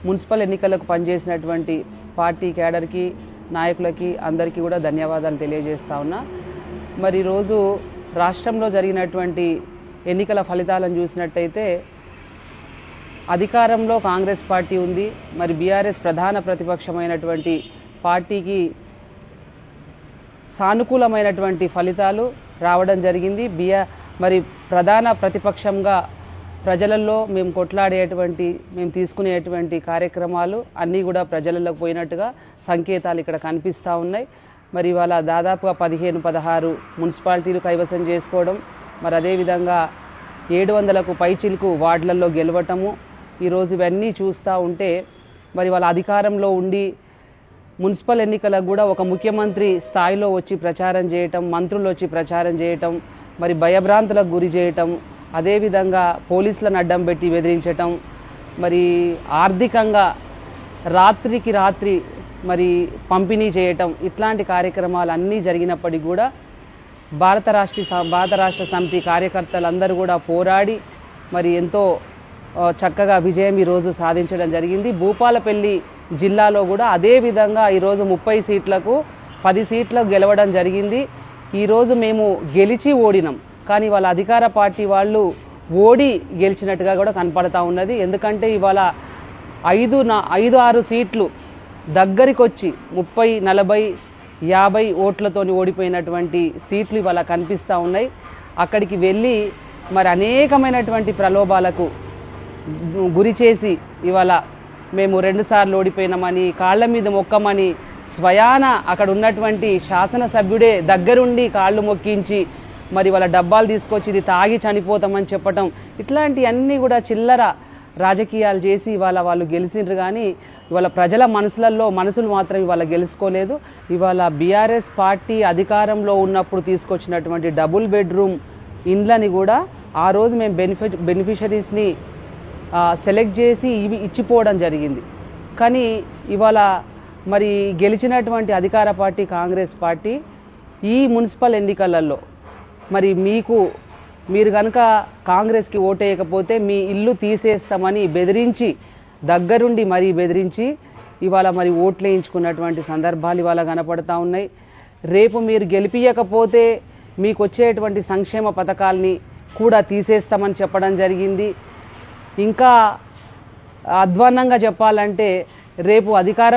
Municipal ఎన్నికలకు పనిచేసినటువంటి party క్యాడర్కి నాయకులకి అందరికీ కూడా ధన్యవాదాలు తెలియజేస్తా ఉన్నా. మరి రోజు రాష్ట్రంలో జరిగినటువంటి ఎన్నికల ఫలితాలను చూసినట్టయితే అధికారంలో కాంగ్రెస్ పార్టీ ఉంది. మరి బీఆర్ఎస్ ప్రధాన ప్రతిపక్షమైనటువంటి పార్టీకి సానుకూలమైనటువంటి ఫలితాలు రావడం జరిగింది. మరి ప్రధాన ప్రతిపక్షంగా ప్రజలలో మేము కొట్లాడేటువంటి మేము తీసుకునేటువంటి కార్యక్రమాలు అన్నీ కూడా ప్రజలలో పోయినట్టుగా సంకేతాలు ఇక్కడ కనిపిస్తూ ఉన్నాయి. మరి ఇవాళ దాదాపుగా 15-16 మున్సిపాలిటీలు కైవసం చేసుకోవడం, మరి అదేవిధంగా 700కు పైచిలకు వార్డులలో గెలవటము, ఈరోజు ఇవన్నీ చూస్తూ ఉంటే మరి వాళ్ళ అధికారంలో ఉండి మున్సిపల్ ఎన్నికలకు కూడా ఒక ముఖ్యమంత్రి స్థాయిలో వచ్చి ప్రచారం చేయటం, మంత్రులు వచ్చి ప్రచారం చేయటం, మరి భయభ్రాంతులకు గురి చేయటం, అదేవిధంగా పోలీసులను అడ్డం పెట్టి బెదిరించటం, మరి ఆర్థికంగా రాత్రికి రాత్రి మరి పంపిణీ చేయటం, ఇట్లాంటి కార్యక్రమాలు అన్నీ జరిగినప్పటికీ కూడా భారత రాష్ట్ర సమితి కార్యకర్తలందరూ కూడా పోరాడి మరి ఎంతో చక్కగా విజయం ఈరోజు సాధించడం జరిగింది. భూపాలపల్లి జిల్లాలో కూడా అదేవిధంగా ఈరోజు 30 సీట్లకు 10 సీట్లకు గెలవడం జరిగింది. ఈరోజు మేము గెలిచి ఓడినాం, కానీ వాళ్ళ అధికార పార్టీ వాళ్ళు ఓడి గెలిచినట్టుగా కూడా కనపడతా ఉన్నది. ఎందుకంటే ఇవాళ 5-6 సీట్లు దగ్గరికి వచ్చి 30, 40, 50 ఓట్లతో ఓడిపోయినటువంటి సీట్లు ఇవాళ కనిపిస్తూ ఉన్నాయి. అక్కడికి వెళ్ళి మరి అనేకమైనటువంటి ప్రలోభాలకు గురి చేసి ఇవాళ మేము 2 సార్లు ఓడిపోయినామని, కాళ్ళ మీద మొక్కమని స్వయాన అక్కడ ఉన్నటువంటి శాసనసభ్యుడే దగ్గరుండి కాళ్ళు మొక్కించి మరి వాళ్ళ డబ్బాలు తీసుకొచ్చి ఇది తాగి చనిపోతామని చెప్పటం, ఇట్లాంటి అన్నీ కూడా చిల్లర రాజకీయాలు చేసి ఇవాళ వాళ్ళు గెలిచిండ్రు. కానీ ఇవాళ ప్రజల మనసులు మాత్రం ఇవాళ గెలుచుకోలేదు. ఇవాళ బీఆర్ఎస్ పార్టీ అధికారంలో ఉన్నప్పుడు తీసుకొచ్చినటువంటి డబుల్ బెడ్రూమ్ ఇండ్లని కూడా ఆ రోజు మేము బెనిఫిషరీస్ని సెలెక్ట్ చేసి ఇవి ఇచ్చిపోవడం జరిగింది. కానీ ఇవాళ మరి గెలిచినటువంటి అధికార పార్టీ కాంగ్రెస్ పార్టీ ఈ మున్సిపల్ ఎన్నికలలో మరి మీరు కనుక కాంగ్రెస్కి ఓటేయకపోతే మీ ఇల్లు తీసేస్తామని బెదిరించి దగ్గరుండి మరీ బెదిరించి ఇవాళ మరి ఓట్లు వేయించుకున్నటువంటి సందర్భాలు ఇవాళ కనపడతా ఉన్నాయి. రేపు మీరు గెలిపించకపోతే మీకు వచ్చేటువంటి సంక్షేమ పథకాల్ని కూడా తీసేస్తామని చెప్పడం జరిగింది. ఇంకా అధ్వాన్నంగా చెప్పాలంటే రేపు అధికారం